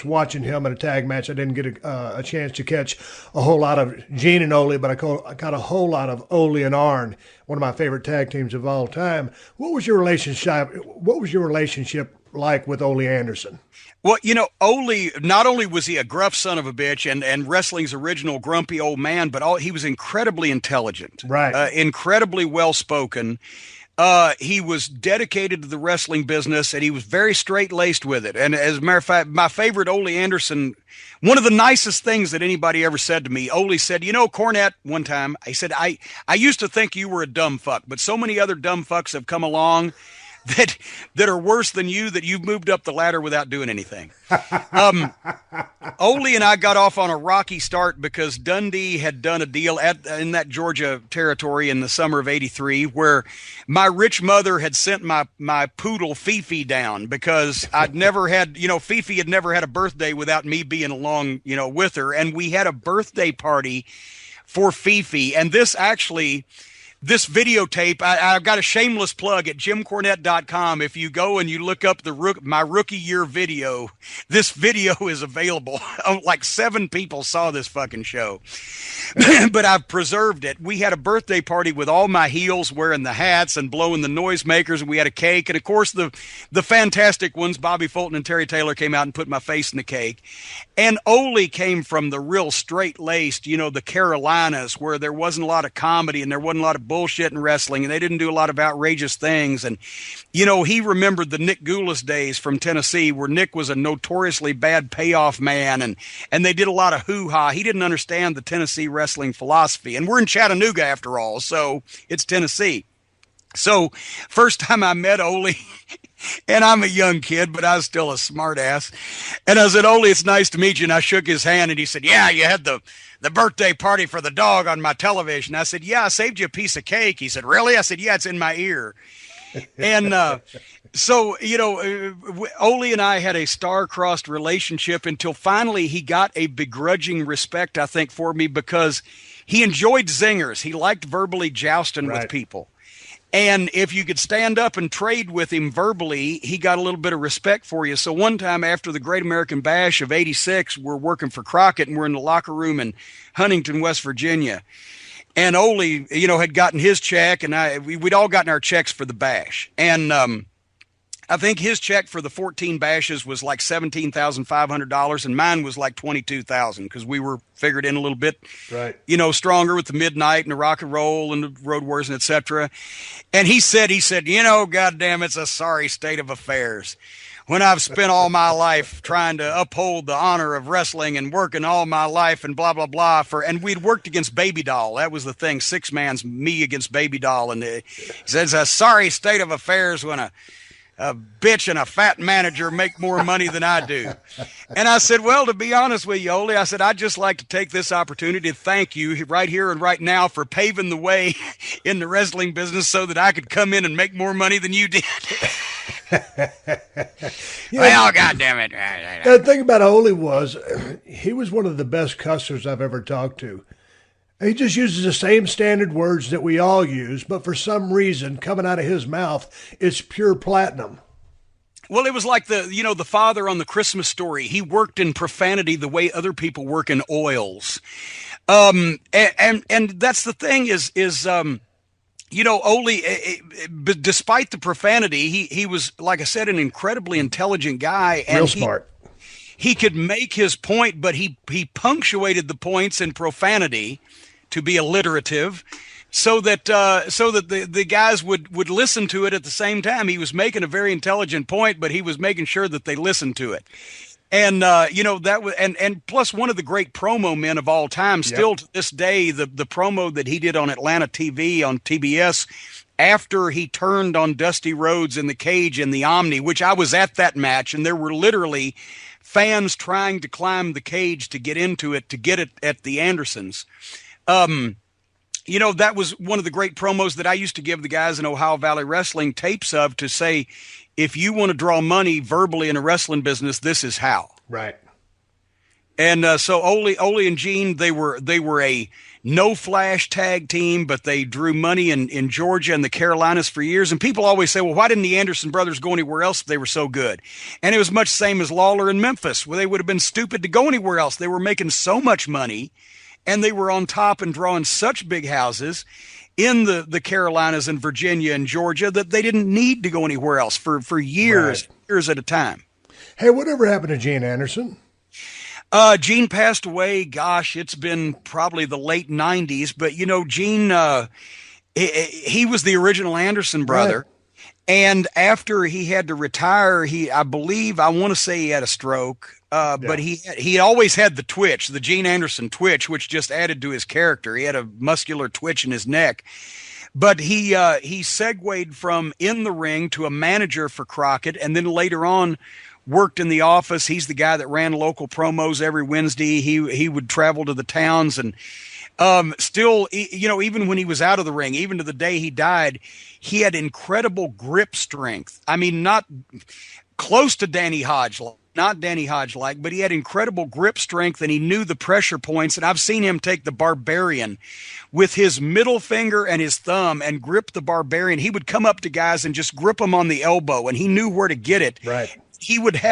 watching him in a tag match. I didn't get a chance to catch a whole lot of Gene and Ole, but I got a whole lot of Ole and Arn, one of my favorite tag teams of all time. What was your relationship? What was your relationship like with Ole Anderson? Well, you know, Ole, not only was he a gruff son of a bitch and wrestling's original grumpy old man, but he was incredibly intelligent, right? Incredibly well-spoken. He was dedicated to the wrestling business, and he was very straight-laced with it. And as a matter of fact, my favorite Ole Anderson, one of the nicest things that anybody ever said to me, Ole said, you know, Cornette, one time, he said, I used to think you were a dumb fuck, but so many other dumb fucks have come along that are worse than you, that you've moved up the ladder without doing anything. Ole and I got off on a rocky start because Dundee had done a deal in that Georgia territory in the summer of '83 where my rich mother had sent my poodle Fifi down because I'd never had, you know, Fifi had never had a birthday without me being along, you know, with her. And we had a birthday party for Fifi. And this this videotape, I've got a shameless plug at jimcornette.com. If you go and you look up my rookie year video, this video is available. Like 7 people saw this fucking show, but I've preserved it. We had a birthday party with all my heels wearing the hats and blowing the noisemakers, and we had a cake. And of course, the fantastic ones, Bobby Fulton and Terry Taylor, came out and put my face in the cake. And Ole came from the real straight-laced, you know, the Carolinas, where there wasn't a lot of comedy and there wasn't a lot of bullshit in wrestling, and they didn't do a lot of outrageous things. And, you know, he remembered the Nick Goulas days from Tennessee, where Nick was a notoriously bad payoff man, and they did a lot of hoo-ha. He didn't understand the Tennessee wrestling philosophy. And we're in Chattanooga, after all, so it's Tennessee. So first time I met Ole, and I'm a young kid, but I was still a smart ass. And I said, Ole, it's nice to meet you. And I shook his hand, and he said, yeah, you had the birthday party for the dog on my television. I said, yeah, I saved you a piece of cake. He said, really? I said, yeah, it's in my ear. And so, you know, Ole and I had a star-crossed relationship until finally he got a begrudging respect, I think, for me because he enjoyed zingers. He liked verbally jousting with people. And if you could stand up and trade with him verbally, he got a little bit of respect for you. So one time after the Great American Bash of '86, we're working for Crockett, and we're in the locker room in Huntington, West Virginia. And Ole, you know, had gotten his check, and we'd all gotten our checks for the bash. And I think his check for the 14 bashes was like $17,500, and mine was like $22,000 because we were figured in a little bit, right? You know, stronger with the midnight and the rock and roll and the Road Wars and etc. And he said, you know, goddamn, it's a sorry state of affairs when I've spent all my life trying to uphold the honor of wrestling and working all my life and blah, blah, blah and we'd worked against Baby Doll. That was the thing. 6 man's me against Baby Doll. And he says, a sorry state of affairs when a bitch and a fat manager make more money than I do. And I said, well, to be honest with you, Ole, I said, I'd just like to take this opportunity to thank you right here and right now for paving the way in the wrestling business so that I could come in and make more money than you did. Well, goddamn it. The thing about Ole was he was one of the best cussers I've ever talked to. He just uses the same standard words that we all use, but for some reason, coming out of his mouth, it's pure platinum. Well, it was like the father on the Christmas Story. He worked in profanity the way other people work in oils. And that's the thing is you know, Ole, despite the profanity, he was, like I said, an incredibly intelligent guy. And real smart. He could make his point, but he punctuated the points in profanity to be alliterative, so that the guys would listen to it at the same time. He was making a very intelligent point, but he was making sure that they listened to it. And you know, that was and plus one of the great promo men of all time, still to this day, the promo that he did on Atlanta TV on TBS after he turned on Dusty Rhodes in the cage in the Omni, which I was at that match, and there were literally fans trying to climb the cage to get into it, to get it at the Andersons. You know, that was one of the great promos that I used to give the guys in Ohio Valley Wrestling tapes of, to say, if you want to draw money verbally in a wrestling business, this is how. Right. And so Ole and Gene, they were a no flash tag team, but they drew money in Georgia and the Carolinas for years. And people always say, well, why didn't the Anderson brothers go anywhere else if they were so good? And it was much the same as Lawler in Memphis, where they would have been stupid to go anywhere else. They were making so much money, and they were on top and drawing such big houses in the Carolinas and Virginia and Georgia that they didn't need to go anywhere else for years, Right. years at a time. Hey, whatever happened to Gene Anderson? Gene passed away. Gosh, it's been probably the late '90s. But Gene, he was the original Anderson brother. Right. And after he had to retire, I want to say he had a stroke. But he always had the twitch, the Gene Anderson twitch, which just added to his character. He had a muscular twitch in his neck. But he segued from in the ring to a manager for Crockett, and then later on worked in the office. He's the guy that ran local promos every Wednesday. He would travel to the towns, and still, even when he was out of the ring, even to the day he died, he had incredible grip strength. I mean, not close to Danny Hodge, not Danny Hodge like, but he had incredible grip strength, and he knew the pressure points. And I've seen him take the Barbarian with his middle finger and his thumb and grip the Barbarian. He would come up to guys and just grip them on the elbow, and he knew where to get it. Right. He would have